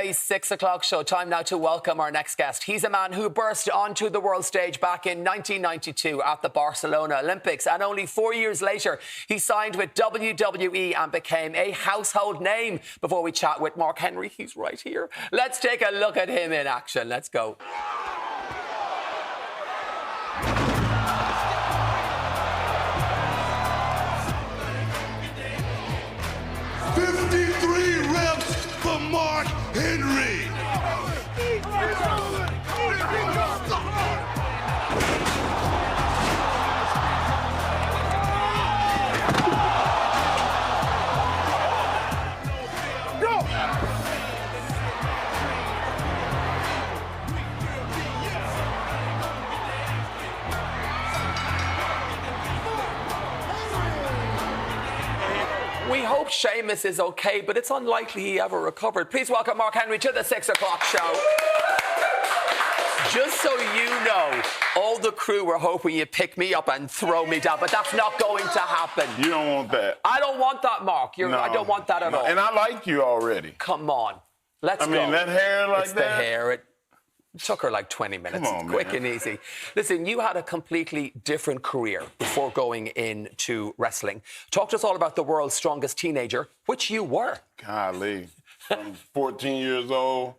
A 6 o'clock show. Time now to welcome our next guest. He's a man who burst onto the world stage back in 1992 at the Barcelona Olympics. And only 4 years later, he signed with WWE and became a household name. Before we chat with Mark Henry, he's right here. Let's take a look at him in action. Let's go. Markhenry. We hope Seamus is okay, but it's unlikely he ever recovered. Please welcome Mark Henry to the 6 o'clock show. Just so you know, all the crew were hoping you'd pick me up and throw me down, but that's not going to happen. You don't want that. I don't want that, Mark. I don't want that at all. And I like you already. Come on. Let's go. I mean, that hair like it's that? It's the hair. It took her like 20 minutes. Come on, quick man. and easy. Listen, you had a completely different career before going into wrestling. Talk to us all about the world's strongest teenager, which you were. Golly. From 14 years old,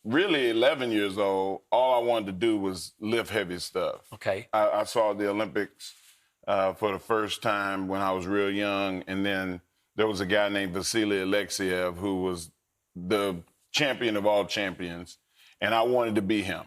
really 11 years old, all I wanted to do was lift heavy stuff. Okay. I saw the Olympics for the first time when I was real young, and then there was a guy named Vasily Alexiev who was the champion of all champions. And I wanted to be him.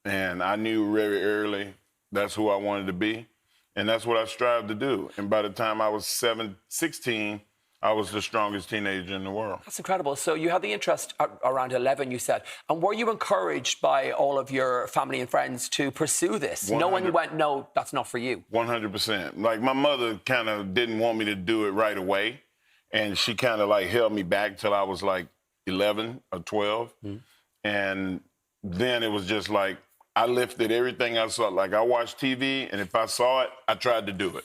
And I knew very early that's who I wanted to be. And that's what I strived to do. And by the time I was 16, I was the strongest teenager in the world. That's incredible. So you had the interest around 11, you said. And were you encouraged by all of your family and friends to pursue this? 100. No one went, no, that's not for you. 100%. Like, my mother kind of didn't want me to do it right away. And she kind of, like, held me back till I was, like, 11 or 12. Mm-hmm. And then it was just like, I lifted everything I saw. Like, I watched TV, and if I saw it, I tried to do it.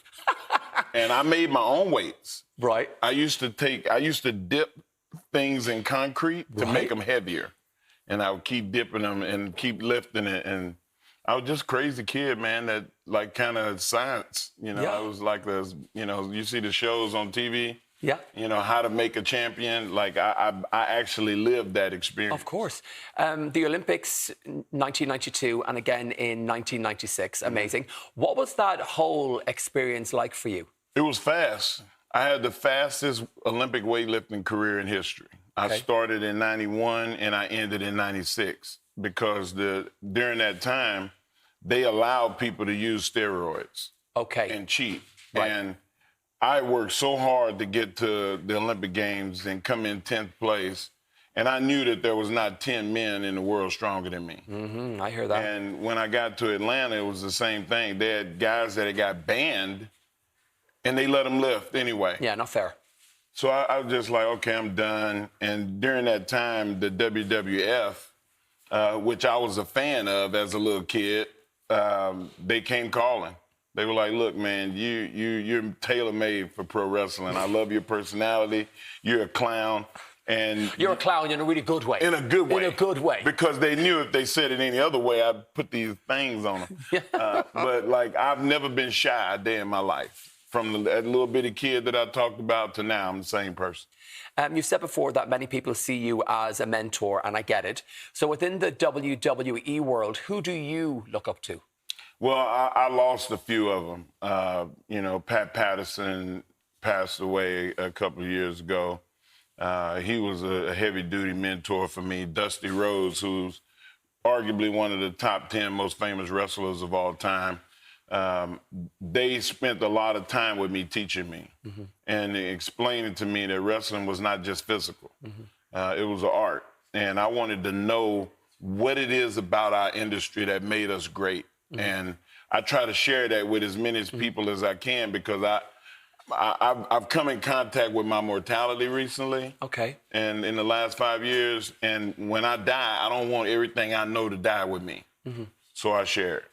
And I made my own weights. Right. I used to dip things in concrete to make them heavier. And I would keep dipping them and keep lifting it. And I was just a crazy kid, man, that, like, kind of science. You know, I was like this, you know, you see the shows on TV. Yeah. You know, how to make a champion. Like, I actually lived that experience. Of course. The Olympics, 1992, and again in 1996. Amazing. What was that whole experience like for you? It was fast. I had the fastest Olympic weightlifting career in history. Okay. I started in 91 and I ended in 96 because during that time, they allowed people to use steroids. Okay. And cheat. Right. And I worked so hard to get to the Olympic Games and come in 10th place. And I knew that there was not 10 men in the world stronger than me. Mm-hmm, I hear that. And when I got to Atlanta, it was the same thing. They had guys that had got banned, and they let them lift anyway. Yeah, not fair. So I was just like, okay, I'm done. And during that time, the WWF, which I was a fan of as a little kid, they came calling. They were like, look, man, you're tailor-made for pro wrestling. I love your personality. You're a clown. And you're a clown in a really good way. In a good way. In a good way. Because they knew if they said it any other way, I'd put these things on them. But, like, I've never been shy a day in my life. From that little bitty kid that I talked about to now, I'm the same person. You said before that many people see you as a mentor, and I get it. So within the WWE world, who do you look up to? Well, I lost a few of them. You know, Pat Patterson passed away a couple of years ago. He was a heavy-duty mentor for me. Dusty Rhodes, who's arguably one of the top 10 most famous wrestlers of all time, they spent a lot of time with me teaching me and explaining to me that wrestling was not just physical. It was an art. And I wanted to know what it is about our industry that made us great. And I try to share that with as many people as I can because I've come in contact with my mortality recently. Okay. And in the last 5 years, and when I die, I don't want everything I know to die with me. So I share it.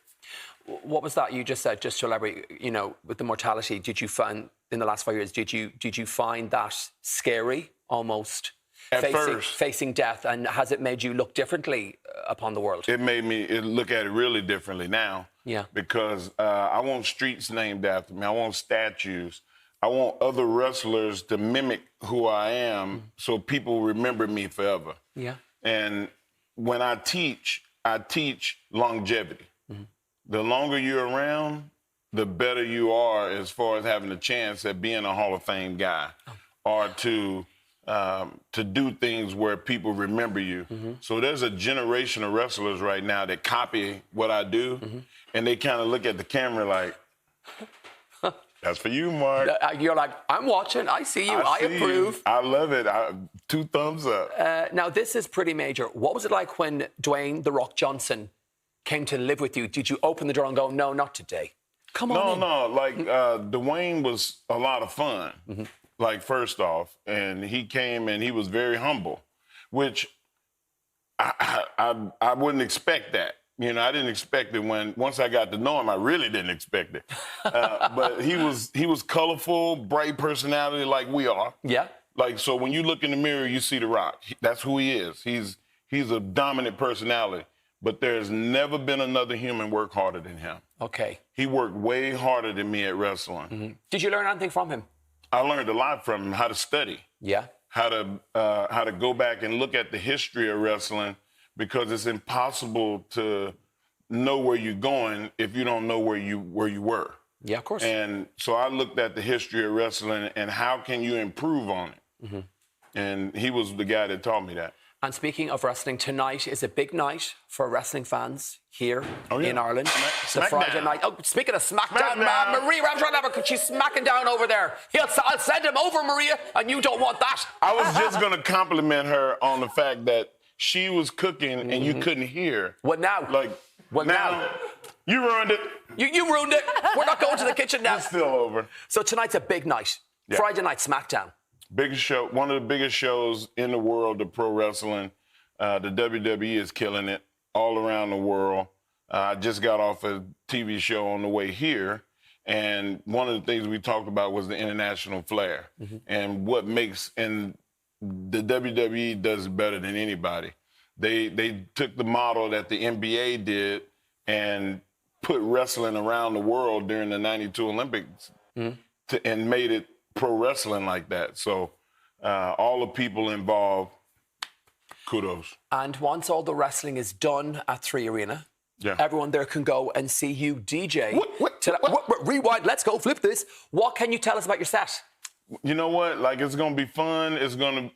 What was that you just said, just to elaborate, you know, with the mortality, did you find, in the last 5 years, did you find that scary almost? facing death, and has it made you look differently upon the world? It made me look at it really differently now. Yeah. Because I want streets named after me. I want statues. I want other wrestlers to mimic who I am so people remember me forever. Yeah. And when I teach longevity. The longer you're around, the better you are as far as having a chance at being a Hall of Fame guy or to do things where people remember you. So there's a generation of wrestlers right now that copy what I do, and they kind of look at the camera like, that's for you, Mark. You're like, I'm watching, I see you, I approve. You. I love it. 2 thumbs up. Now, this is pretty major. What was it like when Dwayne "The Rock" Johnson came to live with you? Did you open the door and go, no, not today? Come on. No. Like, Dwayne was a lot of fun. Like, first off, and he came and he was very humble, which I wouldn't expect that. You know, I didn't expect it once I got to know him, I really didn't expect it. But he was colorful, bright personality like we are. Yeah. Like, so when you look in the mirror, you see The Rock. That's who he is. He's a dominant personality. But there's never been another human work harder than him. Okay. He worked way harder than me at wrestling. Did you learn anything from him? I learned a lot from him, how to study. Yeah. How to go back and look at the history of wrestling, because it's impossible to know where you're going if you don't know where you were. Yeah, of course. And so I looked at the history of wrestling and how can you improve on it. And he was the guy that taught me that. And speaking of wrestling, tonight is a big night for wrestling fans here in Ireland. It's a Friday night. Oh, speaking of SmackDown, Maria, I'm trying to have she's smacking down over there. I'll send him over, Maria, and you don't want that. I was just going to compliment her on the fact that she was cooking and you couldn't hear. What now? Like, what now? You ruined it. You ruined it. We're not going to the kitchen now. It's still over. So tonight's a big night. Yeah. Friday night SmackDown. Biggest show, one of the biggest shows in the world of pro wrestling. The WWE is killing it all around the world. I just got off a TV show on the way here, and one of the things we talked about was the international flair and what makes, and the WWE does it better than anybody. They took the model that the NBA did and put wrestling around the world during the '92 Olympics and made it pro wrestling like that. So all the people involved, kudos. And once all the wrestling is done at 3 Arena, everyone there can go and see you DJ. Rewind, let's go, flip this. What can you tell us about your set? You know what? Like, it's going to be fun.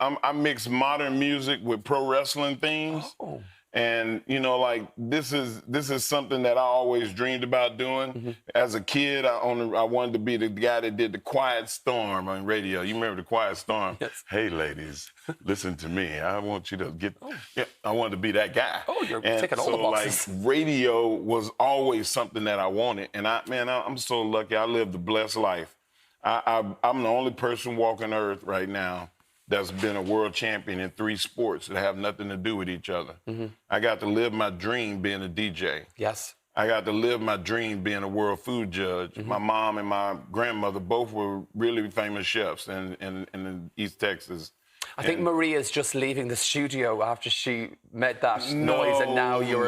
I mix modern music with pro wrestling themes. Oh. And, you know, like, this is something that I always dreamed about doing. As a kid, I wanted to be the guy that did the Quiet Storm on radio. You remember the Quiet Storm? Yes. Hey, ladies, listen to me. I want you to get... Yeah, I wanted to be that guy. Oh, you're ticking all the boxes. So, like, radio was always something that I wanted. And, I'm so lucky. I lived a blessed life. I'm the only person walking Earth right now that's been a world champion in 3 sports that have nothing to do with each other. I got to live my dream being a DJ. Yes. I got to live my dream being a world food judge. My mom and my grandmother both were really famous chefs in East Texas. I think Maria's just leaving the studio after she made that noise, and now you're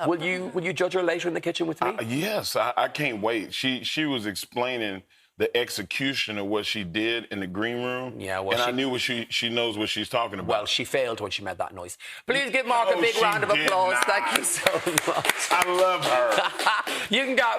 Will you judge her later in the kitchen with me? Yes, I can't wait. She was explaining the execution of what she did in the green room. Yeah, well, I knew she knows what she's talking about. Well, she failed when she made that noise. Please give Mark a big round of applause. Thank you so much. I love her. You can go.